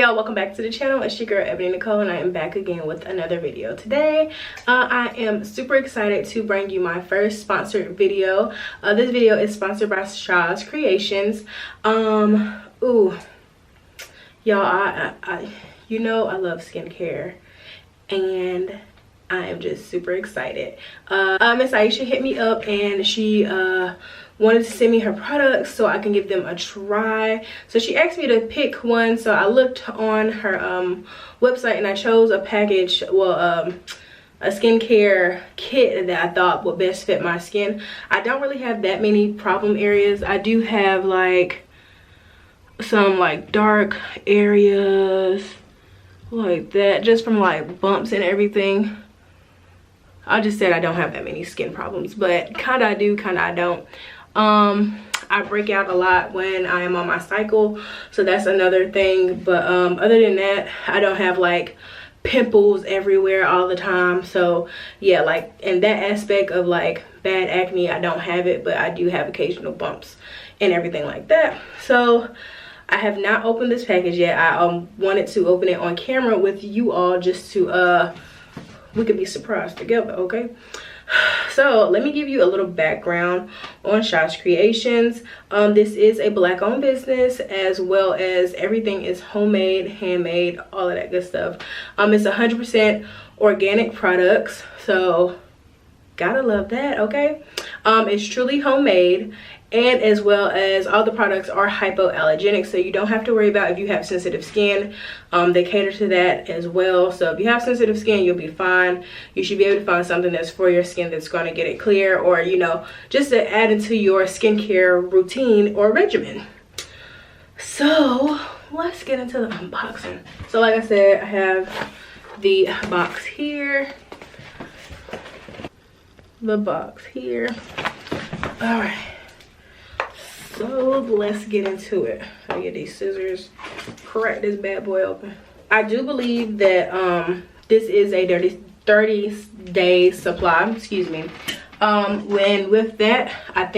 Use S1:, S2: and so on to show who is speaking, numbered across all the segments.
S1: y'all, welcome back to the channel. It's your girl Ebony Nicole, and I am back again with another video today. I am super excited to bring you my first sponsored video. This video is sponsored by Shaw's Creations. Y'all, I you know I love skincare, and I am just super excited. Miss Aisha hit me up, and she wanted to send me her products so I can give them a try. So she asked me to pick one, so I looked on her website and I chose a package, well, a skincare kit that I thought would best fit my skin. I don't really have that many problem areas. I do have like some like dark areas like that, just from like bumps and everything. I just said I don't have that many skin problems, but kinda I do, kinda I don't. I break out a lot when I am on my cycle, so that's another thing. But other than that, I don't have like pimples everywhere all the time. So yeah, like in that aspect of like bad acne, I don't have it, but I do have occasional bumps and everything like that. So I have not opened this package yet. I wanted to open it on camera with you all just to we could be surprised together, okay? So let me give you a little background on Shaw's Creations. This is a black owned business, as well as everything is homemade, handmade, all of that good stuff. It's 100% organic products, so gotta love that, okay? It's truly homemade, and as well as all the products are hypoallergenic, so you don't have to worry about if you have sensitive skin. They cater to that as well. So if you have sensitive skin, you'll be fine. You should be able to find something that's for your skin that's going to get it clear, or you know, just to add into your skincare routine or regimen. So let's get into the unboxing. So like I said, I have the box here, the box here. All right, so let's get into it. I'll get these scissors, crack this bad boy open. I do believe that this is a 30-day supply, excuse me. When with that, I'm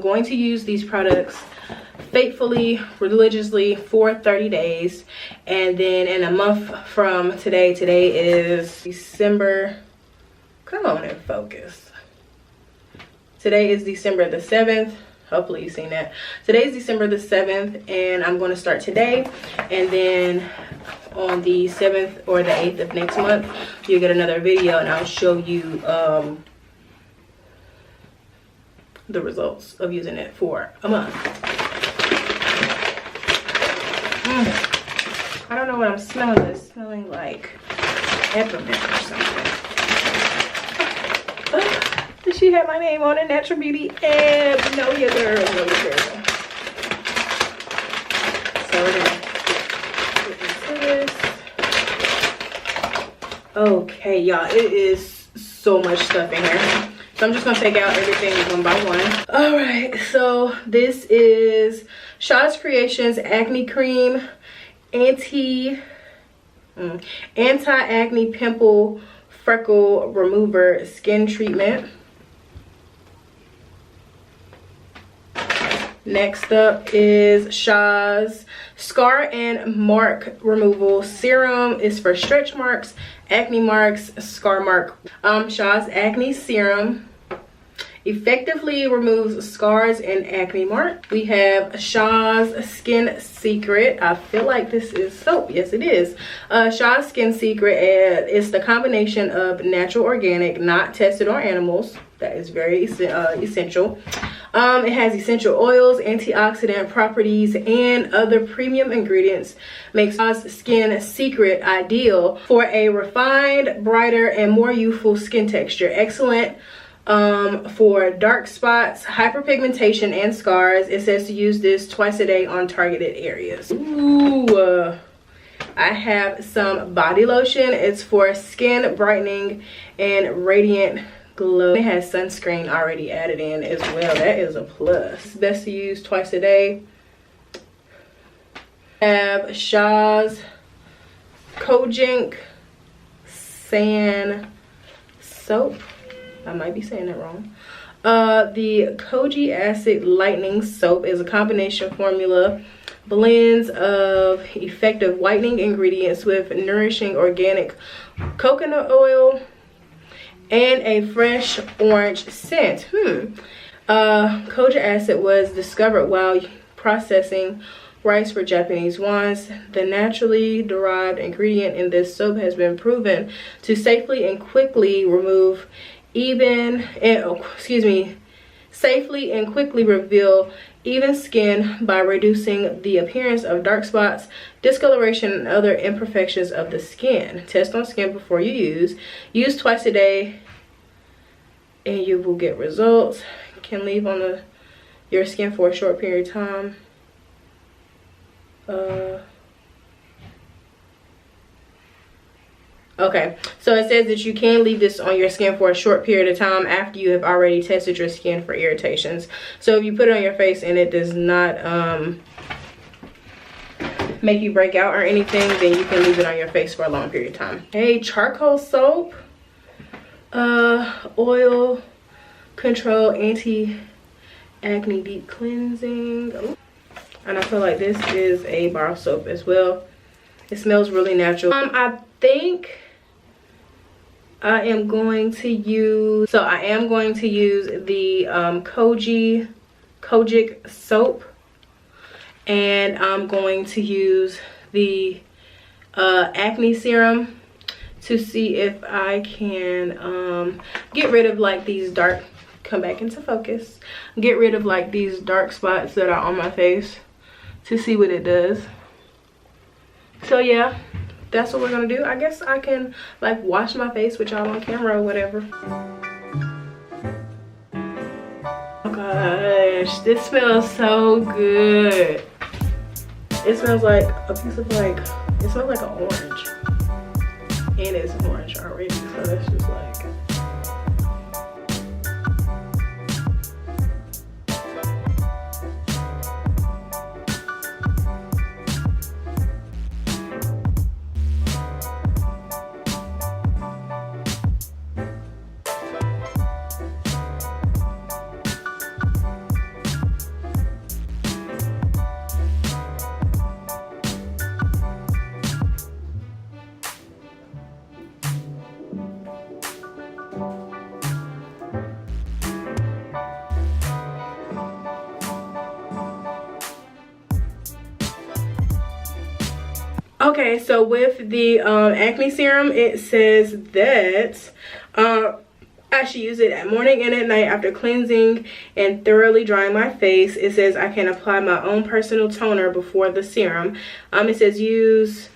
S1: going to use these products faithfully, religiously for 30 days. And then in a month from today is December, come on and focus. Today is December the 7th. Hopefully you've seen that. Today is December the 7th, and I'm going to start today. And then on the 7th or the 8th of next month, you'll get another video, and I'll show you the results of using it for a month. I don't know what I'm smelling. It's smelling like peppermint or something. She had my name on it, NaturalBeautyEb. Know your girl, know your girl. So we're gonna get into this. Okay, y'all, it is so much stuff in here. So I'm just gonna take out everything one by one. All right, so this is Shaw's Creations Acne Cream Anti-Acne Pimple Freckle Remover Skin Treatment. Next up is Shaw's Scar and Mark Removal Serum. Is for stretch marks, acne marks, scar mark. Shaw's Acne Serum effectively removes scars and acne marks. We have Shaw's Skin Secret. I feel like this is soap. Yes, it is. Shaw's Skin Secret is the combination of natural, organic, not tested on animals. That is very essential. It has essential oils, antioxidant properties, and other premium ingredients. Makes Shaw's Skin Secret ideal for a refined, brighter, and more youthful skin texture. Excellent for dark spots, hyperpigmentation, and scars. It says to use this twice a day on targeted areas. Ooh, I have some body lotion. It's for skin brightening and radiant glow. It has sunscreen already added in as well. That is a plus. It's best to use twice a day. I have Shaw's Kojic Sand Soap. I might be saying that wrong. The Koji Acid Lightening Soap is a combination formula, blends of effective whitening ingredients with nourishing organic coconut oil and a fresh orange scent. Koji acid was discovered while processing rice for Japanese wines. The naturally derived ingredient in this soap has been proven to safely and quickly reveal even skin by reducing the appearance of dark spots, discoloration, and other imperfections of the skin. Test on skin before you use. Use twice a day and you will get results. Can leave on your skin for a short period of time. Okay, so it says that you can leave this on your skin for a short period of time after you have already tested your skin for irritations. So if you put it on your face and it does not make you break out or anything, then you can leave it on your face for a long period of time. Hey, charcoal soap, oil control, anti-acne deep cleansing. Ooh. And I feel like this is a bar soap as well. It smells really natural. I think I am going to use the Kojic soap, and I'm going to use the acne serum to see if I can get rid of like these dark, come back into focus, get rid of like these dark spots that are on my face, to see what it does. So yeah, that's what we're gonna do. I guess I can like wash my face with y'all on camera or whatever. Oh gosh, this smells so good. It smells like a piece of like, it smells like an orange. And it's orange already, so that's just like, okay, so with the acne serum, it says that I should use it at morning and at night after cleansing and thoroughly drying my face. It says I can apply my own personal toner before the serum. It says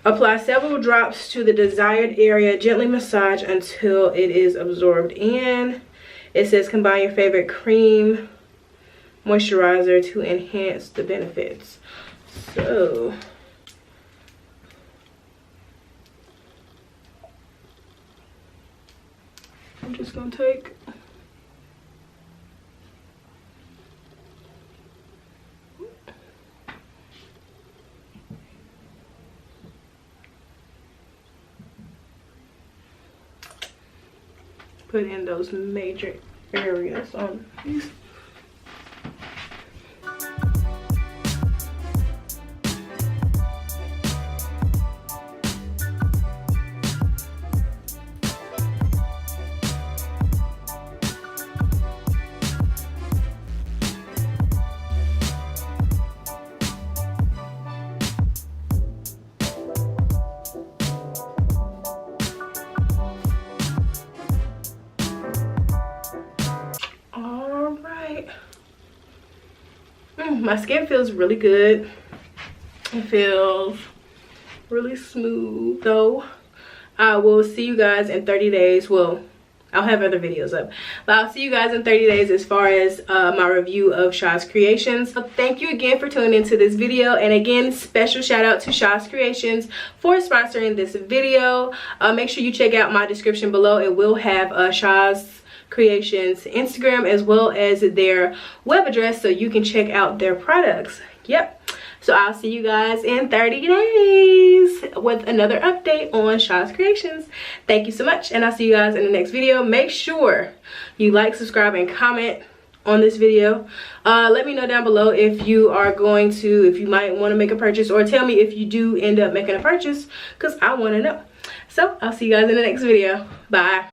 S1: apply several drops to the desired area, gently massage until it is absorbed in. It says combine your favorite cream moisturizer to enhance the benefits. So I'm just gonna take put in those major areas on these. My skin feels really good. It feels really smooth though. I will see you guys in 30 days. Well, I'll have other videos up, but I'll see you guys in 30 days as far as my review of Shaw's Creations. So thank you again for tuning into this video, and again, special shout out to Shaw's Creations for sponsoring this video. Make sure you check out my description below. It will have Shaw's Creations Instagram as well as their web address, so you can check out their products. Yep, So I'll see you guys in 30 days with another update on Shaw's Creations. Thank you so much, and I'll see you guys in the next video. Make sure you like, subscribe, and comment on this video. Let me know down below if you might want to make a purchase, or tell me if you do end up making a purchase, because I want to know. So I'll see you guys in the next video. Bye.